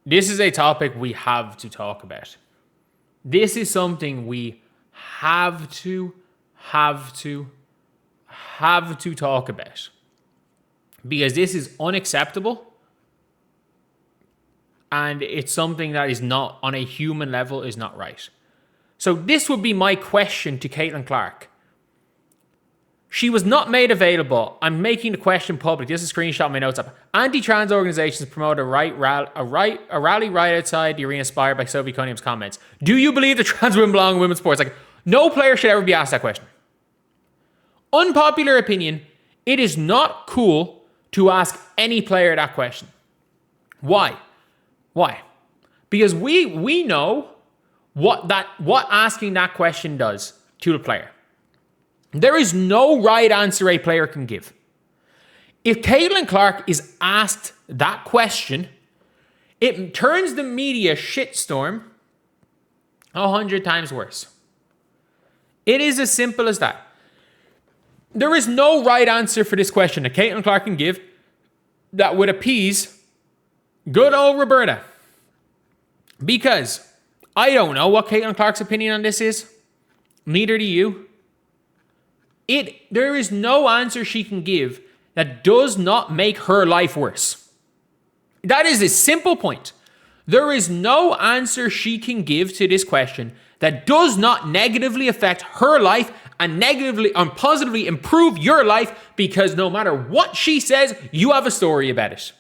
this is a topic we have to talk about. This is something we have to talk about. Because this is unacceptable. And it's something that is not, on a human level, is not right. So this would be my question to Caitlin Clark. She was not made available. I'm making the question public. This is a screenshot of my notes up. Anti-trans organizations promote a rally right outside the arena inspired by Sophie Cunningham's comments. Do you believe that trans women belong in women's sports? Like, no player should ever be asked that question. Unpopular opinion, it is not cool to ask any player that question. Why? Because we know what asking that question does to the player. There is no right answer a player can give. If Caitlin Clark is asked that question, it turns the media shitstorm 100 times worse. It is as simple as that. There is no right answer for this question that Caitlin Clark can give that would appease good old Roberta. Because I don't know what Caitlin Clark's opinion on this is. Neither do you. There is no answer she can give that does not make her life worse. That is a simple point. There is no answer she can give to this question that does not negatively affect her life and positively improve your life, because no matter what she says, you have a story about it.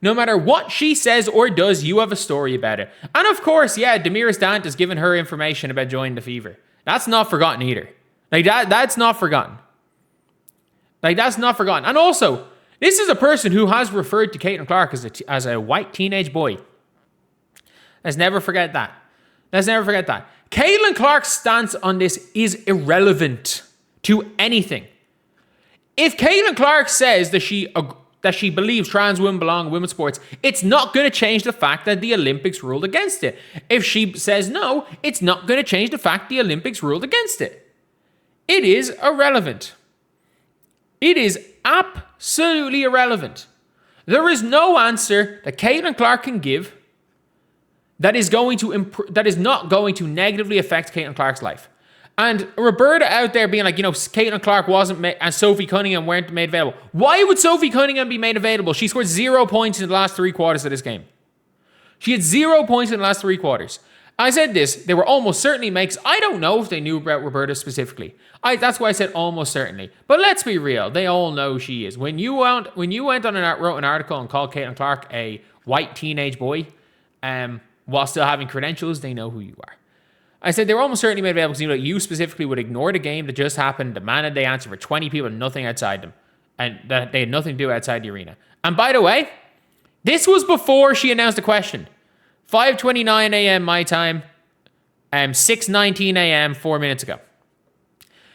No matter what she says or does, you have a story about it. And of course, yeah, Damiris Dant has given her information about joining the Fever. That's not forgotten either. That's not forgotten. That's not forgotten. And also, this is a person who has referred to Caitlin Clark as a white teenage boy. Let's never forget that. Caitlin Clark's stance on this is irrelevant to anything. If Caitlin Clark says that she believes trans women belong in women's sports, it's not going to change the fact that the Olympics ruled against it. If she says no, it's not going to change the fact the Olympics ruled against it. It is irrelevant. It is absolutely irrelevant. There is no answer that Caitlin Clark can give that is not going to negatively affect Caitlin Clark's life. And Roberta out there being like, Caitlin Clark wasn't made, and Sophie Cunningham weren't made available. Why would Sophie Cunningham be made available? She scored 0 points in the last 3 quarters of this game. She had 0 points in the last 3 quarters. I said this, they were almost certainly makes. I don't know if they knew about Roberta specifically. That's why I said almost certainly. But let's be real, they all know she is. When you wrote an article and called Caitlin Clark a white teenage boy, while still having credentials, they know who you are. I said they were almost certainly made available because you specifically would ignore the game that just happened, demanded they answer for 20 people and nothing outside them, and that they had nothing to do outside the arena. And by the way, this was before she announced the question. 5:29 a.m. my time, 6:19 a.m. 4 minutes ago.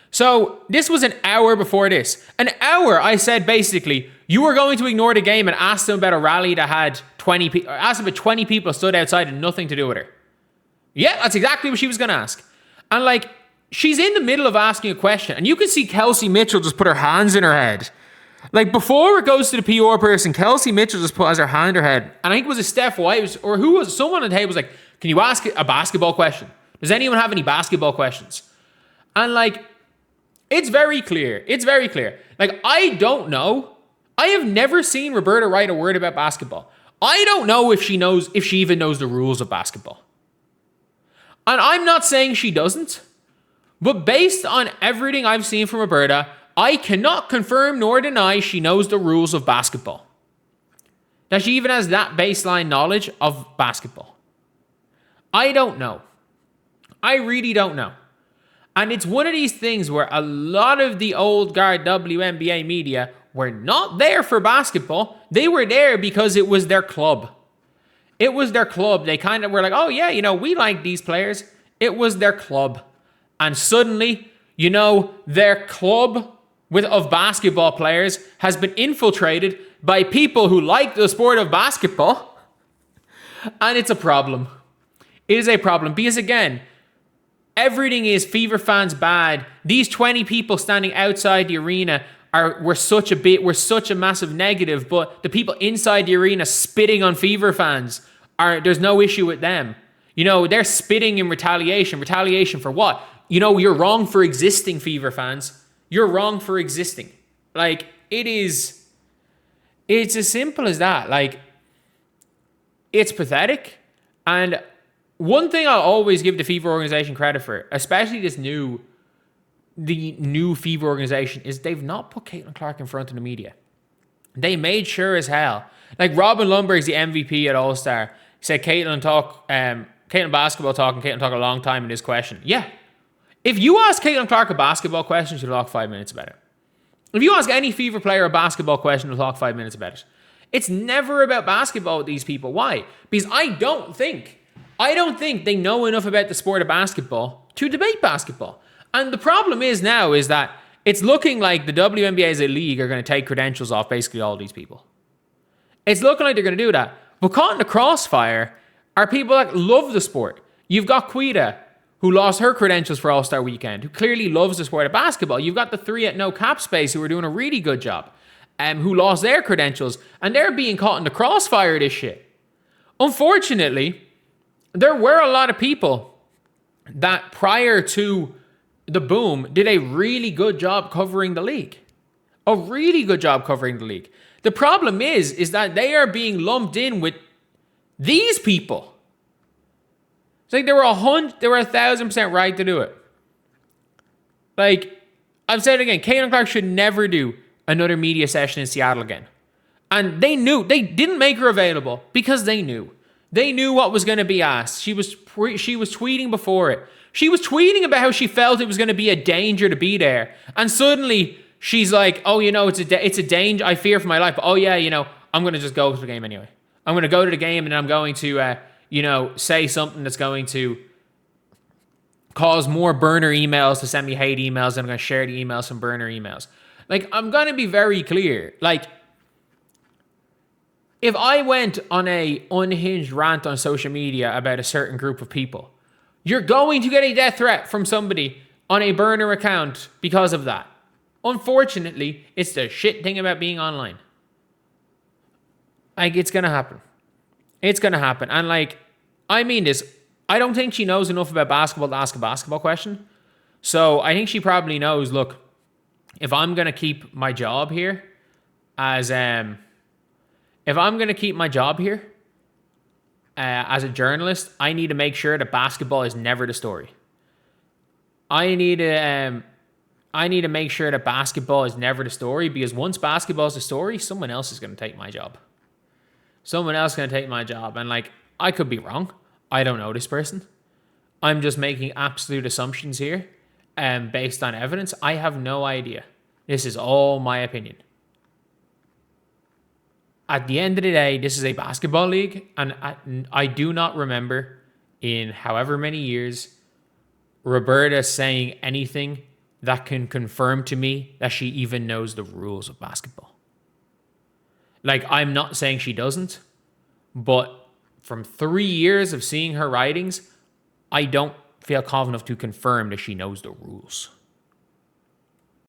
So this was an hour before this. An hour, I said basically, you were going to ignore the game and ask them about a rally that had 20 people. Ask them about 20 people stood outside and nothing to do with her. Yeah, that's exactly what she was going to ask. And she's in the middle of asking a question, and you can see Kelsey Mitchell just put her hands in her head. Before it goes to the PR person, Kelsey Mitchell just has her hand in her head. And I think it was a Steph White, or who was someone on the table was like, can you ask a basketball question? Does anyone have any basketball questions? And it's very clear. It's very clear. I don't know. I have never seen Roberta write a word about basketball. I don't know if she even knows the rules of basketball. And I'm not saying she doesn't, but based on everything I've seen from Roberta, I cannot confirm nor deny she knows the rules of basketball. That she even has that baseline knowledge of basketball. I don't know. I really don't know. And it's one of these things where a lot of the old guard WNBA media were not there for basketball. They were there because it was their club. It was their club. They kind of were like, oh yeah, we like these players. It was their club. And suddenly, their club of basketball players has been infiltrated by people who like the sport of basketball. And it's a problem. It is a problem because, again, everything is Fever fans bad. These 20 people standing outside the arena were such a massive negative, but the people inside the arena spitting on Fever fans there's no issue with them. You know, they're spitting in retaliation. Retaliation for what? You know, you're wrong for existing, Fever fans. You're wrong for existing. Like, it's as simple as that. Like, it's pathetic. And one thing I'll always give the Fever organization credit for, especially the new Fever organization, is they've not put Caitlin Clark in front of the media. They made sure as hell. Like, Robin Lundberg's the MVP at All-Star. He said Caitlin basketball talk, and Caitlin talk a long time in this question. Yeah. If you ask Caitlin Clark a basketball question, she'll talk 5 minutes about it. If you ask any Fever player a basketball question, they'll talk 5 minutes about it. It's never about basketball with these people. Why? Because I don't think they know enough about the sport of basketball to debate basketball. And the problem is now is that it's looking like the WNBA as a league are going to take credentials off basically all these people. It's looking like they're going to do that. But caught in the crossfire are people that love the sport. You've got Quita, who lost her credentials for All-Star Weekend, who clearly loves the sport of basketball. You've got the three at no cap space who are doing a really good job, who lost their credentials, and they're being caught in the crossfire of this shit. Unfortunately, there were a lot of people that prior to the boom did a really good job covering the league. A really good job covering the league. The problem is that they are being lumped in with these people. It's like they were 1,000% right to do it. Like, I've said it again, Caitlin Clark should never do another media session in Seattle again. And they knew. They didn't make her available because they knew. They knew what was going to be asked. She was tweeting before it. She was tweeting about how she felt it was going to be a danger to be there. And suddenly she's like, oh, you know, it's a danger. I fear for my life. But oh, yeah, you know, I'm going to just go to the game anyway. I'm going to go to the game and I'm going to, say something that's going to cause more burner emails to send me hate emails. And I'm going to share the emails from burner emails. Like, I'm going to be very clear. Like, if I went on a unhinged rant on social media about a certain group of people, you're going to get a death threat from somebody on a burner account because of that. Unfortunately, it's the shit thing about being online. Like, it's going to happen. It's going to happen. And, like, I mean this. I don't think she knows enough about basketball to ask a basketball question. So I think she probably knows, look, if I'm going to keep my job here as a journalist, I need to make sure that basketball is never the story. I need to make sure that basketball is never the story, because once basketball is the story, someone else is going to take my job. Someone else is going to take my job. And, like, I could be wrong. I don't know this person. I'm just making absolute assumptions here based on evidence. I have no idea. This is all my opinion. At the end of the day, this is a basketball league, and I do not remember in however many years Roberta saying anything that can confirm to me that she even knows the rules of basketball. Like, I'm not saying she doesn't, but from 3 years of seeing her writings, I don't feel confident enough to confirm that she knows the rules.